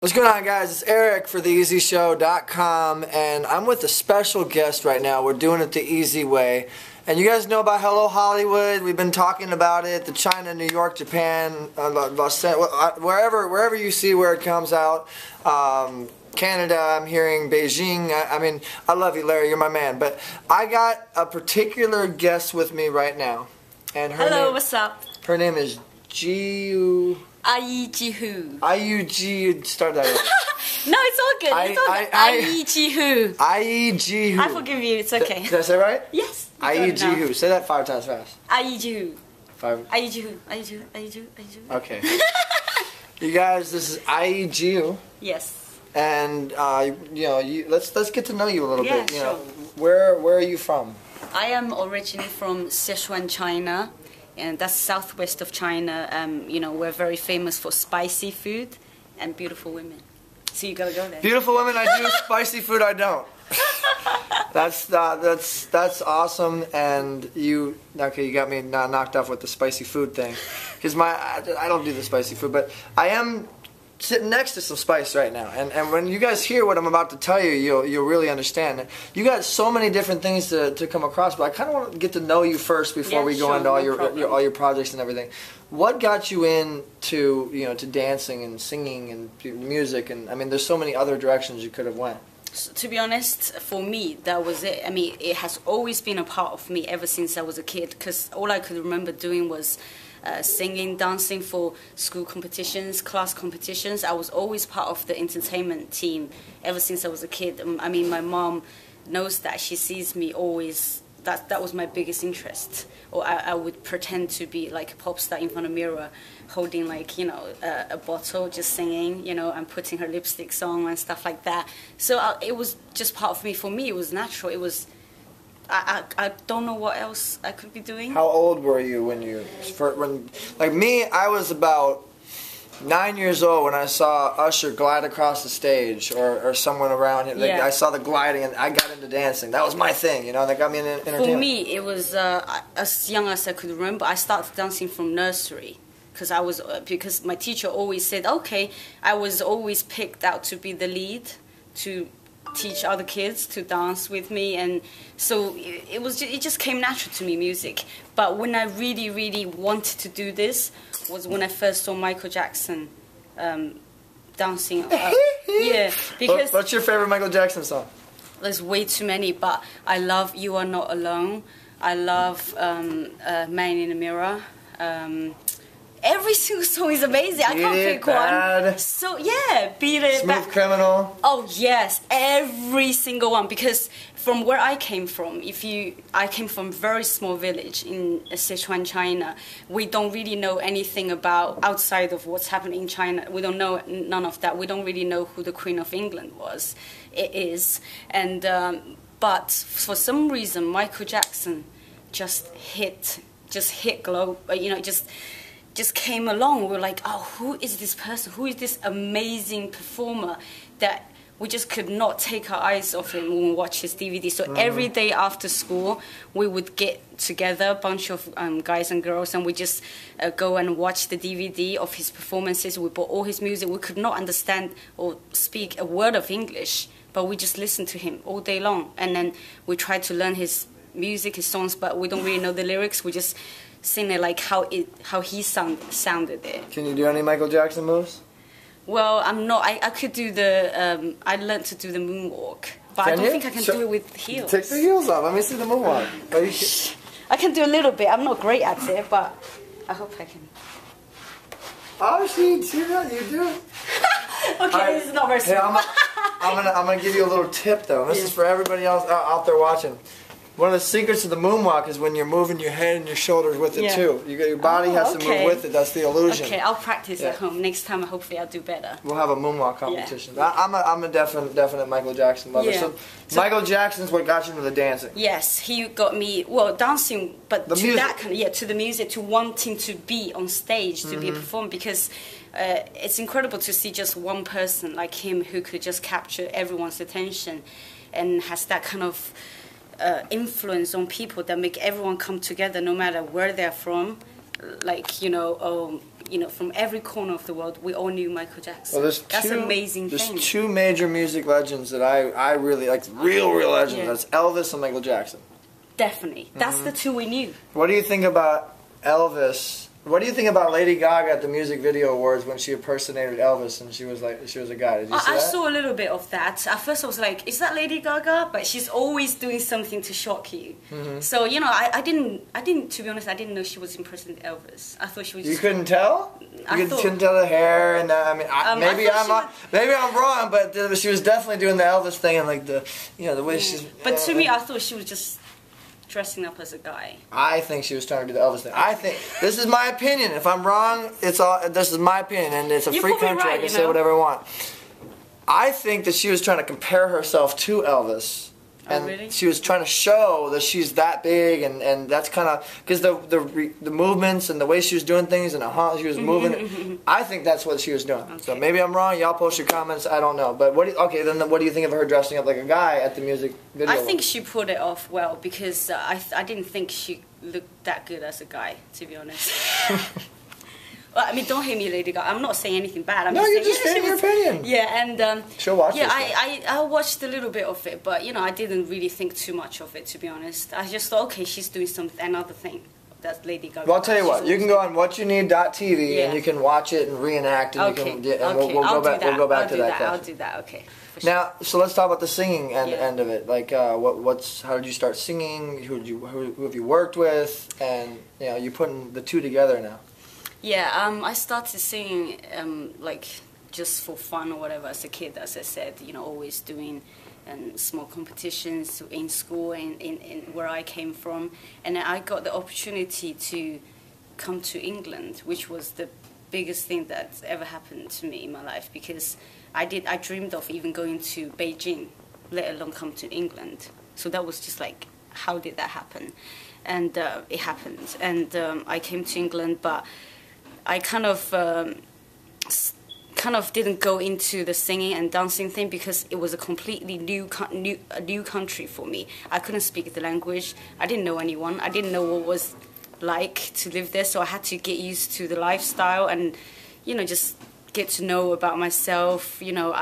What's going on, guys? It's Eric for theeasyshow.com, and I'm with a special guest right now. We're doing it the easy way. And you guys know about Hello Hollywood. We've been talking about it, the China, New York, Japan, wherever you see where it comes out. Canada, I'm hearing Beijing. I mean, I love you, Larry. You're my man. But I got a particular guest with me right now. And Hello, what's up? Her name is Jihu. Ayi Jihu. Ayi Jihu. Start that over. No, it's all good. It's all good. Ayi Jihu. Ayi Jihu. I forgive you. It's okay. Did I say it right? Yes. Ayi Jihu. Say that 5 times fast. Ayi Jihu. 5. Ayi Jihu. Ayi Jihu. Ayi Jihu. Ayi Jihu. Okay. You guys, this is Ayi Jihu. Yes. And let's get to know you a little bit. You sure. know, where are you from? I am originally from Sichuan, China, and that's southwest of China. We're very famous for spicy food and beautiful women. So you gotta go there. Beautiful women, I do. Spicy food, I don't. That's awesome. And you got me knocked off with the spicy food thing, because I don't do the spicy food, but I am sitting next to some spice right now, and when you guys hear what I'm about to tell you, you'll really understand. You got so many different things to come across, but I kind of want to get to know you first before we go into all your projects and everything. What got you into to dancing and singing and music? And I mean, there's so many other directions you could have went. So, to be honest, for me, that was it. I mean, it has always been a part of me ever since I was a kid, because all I could remember doing was singing, dancing for school competitions, class competitions. I was always part of the entertainment team ever since I was a kid. I mean, my mom knows that. She sees me always. That was my biggest interest. Or I would pretend to be like a pop star in front of a mirror, holding like, a bottle, just singing, and putting her lipsticks on and stuff like that. So it was just part of me. For me, it was natural. It was. I don't know what else I could be doing. How old were you when like me, I was about 9 years old when I saw Usher glide across the stage, or someone around him. I saw the gliding, and I got into dancing. That was my thing, that got me into entertainment. For me, it was as young as I could remember. I started dancing from nursery, because my teacher always said, okay, I was always picked out to be the lead, to teach other kids to dance with me, and so it just came natural to me, music. But when I really, really wanted to do this was when I first saw Michael Jackson dancing. Yeah, because what's your favorite Michael Jackson song? There's way too many, but I love "You Are Not Alone." I love "Man in the Mirror." Every single song is amazing. I can't pick one. So yeah, Beat It, Smooth Bad. Criminal. Oh yes, every single one. Because from where I came from, I came from a very small village in Sichuan, China. We don't really know anything about outside of what's happening in China. We don't know none of that. We don't really know who the Queen of England is, and but for some reason, Michael Jackson just hit globe. Just came along. We were like, oh, who is this person? Who is this amazing performer that we just could not take our eyes off him when we watch his DVD. So every day after school, we would get together, a bunch of guys and girls, and we just go and watch the DVD of his performances. We bought all his music. We could not understand or speak a word of English, but we just listened to him all day long. And then we tried to learn his music, his songs, but we don't really know the lyrics. We just sing it like how he sounded it. Can you do any Michael Jackson moves? Well, I'm not. I could do the. I learned to do the moonwalk, but I don't think I can do it with heels. Take the heels off. Let me see the moonwalk. I can do a little bit. I'm not great at it, but I hope I can. Oh, see that you do. Okay, this is not very smart. Hey, I'm gonna give you a little tip though. This is for everybody else out there watching. One of the secrets of the moonwalk is when you're moving your head and your shoulders with it too. Your body has to move with it. That's the illusion. Okay, I'll practice at home. Next time, hopefully, I'll do better. We'll have a moonwalk competition. Yeah. I'm a definite Michael Jackson lover. Yeah. So Michael Jackson's what got you into the dancing. Yes, he got me dancing, but to that kind of to the music, to wanting to be on stage, to be a performer, because it's incredible to see just one person like him who could just capture everyone's attention, and has that kind of influence on people that make everyone come together no matter where they're from, like from every corner of the world, we all knew Michael Jackson. Well, that's an amazing thing. There's two major music legends that I really like, real legends. Yeah. That's Elvis and Michael Jackson. Definitely. That's the two we knew. What do you think about Elvis? What do you think about Lady Gaga at the Music Video Awards when she impersonated Elvis and she was a guy? Did you see that? I saw a little bit of that. At first I was like, is that Lady Gaga? But she's always doing something to shock you. So, I didn't, to be honest, I didn't know she was impersonating Elvis. I thought she was just... You couldn't tell? You couldn't tell the hair and maybe I'm wrong, but she was definitely doing the Elvis thing and like the way she's... But to me, I thought she was just dressing up as a guy. I think she was trying to do the Elvis thing. I think this is my opinion. If I'm wrong, this is my opinion, and it's a free country. Right, I can say whatever I want. I think that she was trying to compare herself to Elvis, and really? She was trying to show that she's that big, and that's kind of because the movements and the way she was doing things and how she was moving. I think that's what she was doing. Okay. So maybe I'm wrong. Y'all post your comments. I don't know. But what do you think of her dressing up like a guy at the music video? I think she pulled it off well because I didn't think she looked that good as a guy, to be honest. Well, I mean, don't hate me, Lady Gaga. I'm not saying anything bad. You're just saying your opinion. Yeah, and she'll watch. Yeah, I watched a little bit of it, but I didn't really think too much of it, to be honest. I just thought, okay, she's doing another thing. That's Lady Gaga. Well, I'll tell you what. You can go on whatyounneed.tv and you can watch it and reenact, and we'll go back to that. I'll do that. Okay. Now, so let's talk about the singing end of it. Like, how did you start singing? Who have you worked with? And you're putting the two together now. Yeah, I started singing like just for fun or whatever as a kid, as I said, always doing small competitions in school and in where I came from. And I got the opportunity to come to England, which was the biggest thing that's ever happened to me in my life, because I dreamed of even going to Beijing, let alone come to England. So that was just like, how did that happen? And it happened. And I came to England, but I kind of didn't go into the singing and dancing thing because it was a completely new country for me. I couldn't speak the language. I didn't know anyone. I didn't know what it was like to live there, so I had to get used to the lifestyle and just get to know about myself. So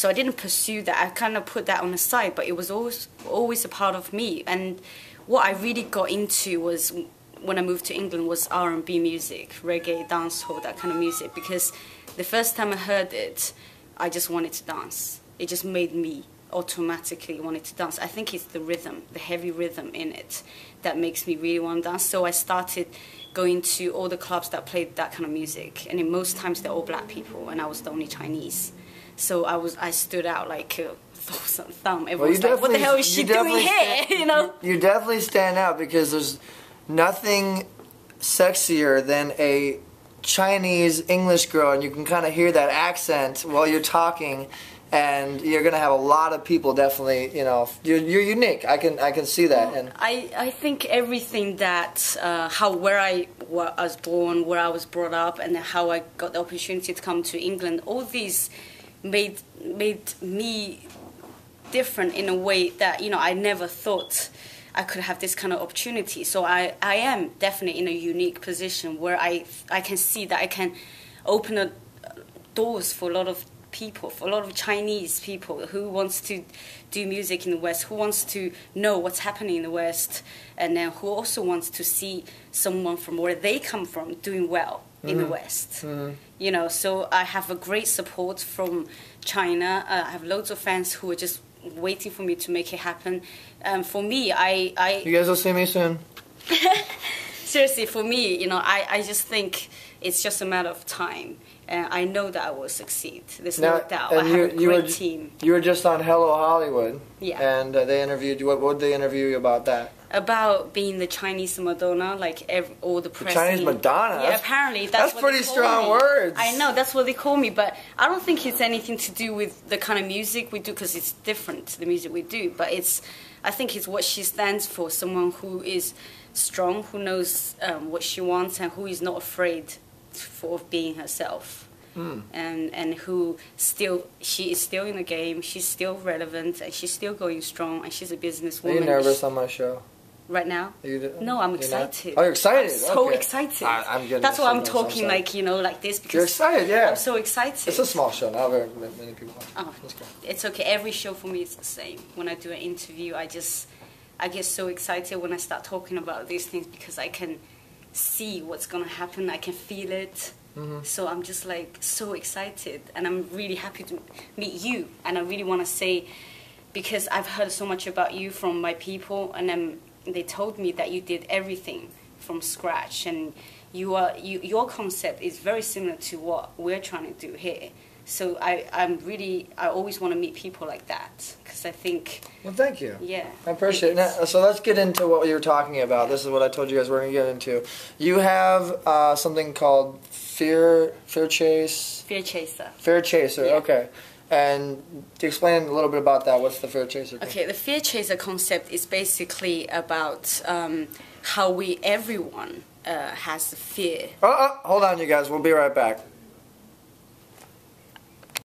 I didn't pursue that. I kind of put that on the side, but it was always a part of me. And what I really got into was, when I moved to England, was R&B music, reggae, dancehall, that kind of music, because the first time I heard it, I just wanted to dance. It just made me automatically wanted to dance. I think it's the rhythm, the heavy rhythm in it, that makes me really want to dance. So I started going to all the clubs that played that kind of music, and in most times they're all black people, and I was the only Chinese. So I stood out like thumb. Everyone's like, what the hell is she doing here? You definitely stand out, because there's nothing sexier than a Chinese English girl, and you can kind of hear that accent while you're talking, and you're gonna have a lot of people definitely. You're unique. I can see that. And I think everything that where I was born, where I was brought up, and how I got the opportunity to come to England, all these made me different in a way that I never thought I could have this kind of opportunity. So I am definitely in a unique position where I can see that I can open doors for a lot of people, for a lot of Chinese people who wants to do music in the West, who wants to know what's happening in the West, and then who also wants to see someone from where they come from doing well in the West. So I have a great support from China. I have loads of fans who are just waiting for me to make it happen. For me, you guys will see me soon. Seriously, for me, I just think it's just a matter of time. And I know that I will succeed. There's no doubt. I have a great team. You were just on Hello Hollywood. Yeah. And they interviewed you. What did they interview you about that? About being the Chinese Madonna, like all the press. The Chinese Madonna? Yeah, apparently that's what pretty strong words. I know, that's what they call me, but I don't think it's anything to do with the kind of music we do, because it's different, the music we do. But I think it's what she stands for, someone who is strong, who knows what she wants, and who is not afraid of being herself. And who she is still in the game, she's still relevant, and she's still going strong, and she's a businesswoman. Are you nervous on my show? right now. No, I'm excited. Oh, you're excited? I'm so okay. excited. I'm getting That's why I'm signals, talking like, you know, like this. Because you're excited, yeah. I'm so excited. It's a small show. Not very many people watch. Oh, it's okay. Every show for me is the same. When I do an interview, I get so excited when I start talking about these things because I can see what's going to happen. I can feel it. So I'm just like so excited, and I'm really happy to meet you. And I really want to say, because I've heard so much about you from my people, and they told me that you did everything from scratch, and your concept is very similar to what we're trying to do here. So I always want to meet people like that, because I think... Well, thank you. Yeah. I appreciate it. Now, so let's get into what you were talking about. This is what I told you guys we're going to get into. You have something called Fear Chase? Fear Chaser. Fear Chaser, Yeah. Okay. And to explain a little bit about that, what's the Fear Chaser? Okay, the Fear Chaser concept is basically about how everyone has fear. Hold on, you guys. We'll be right back.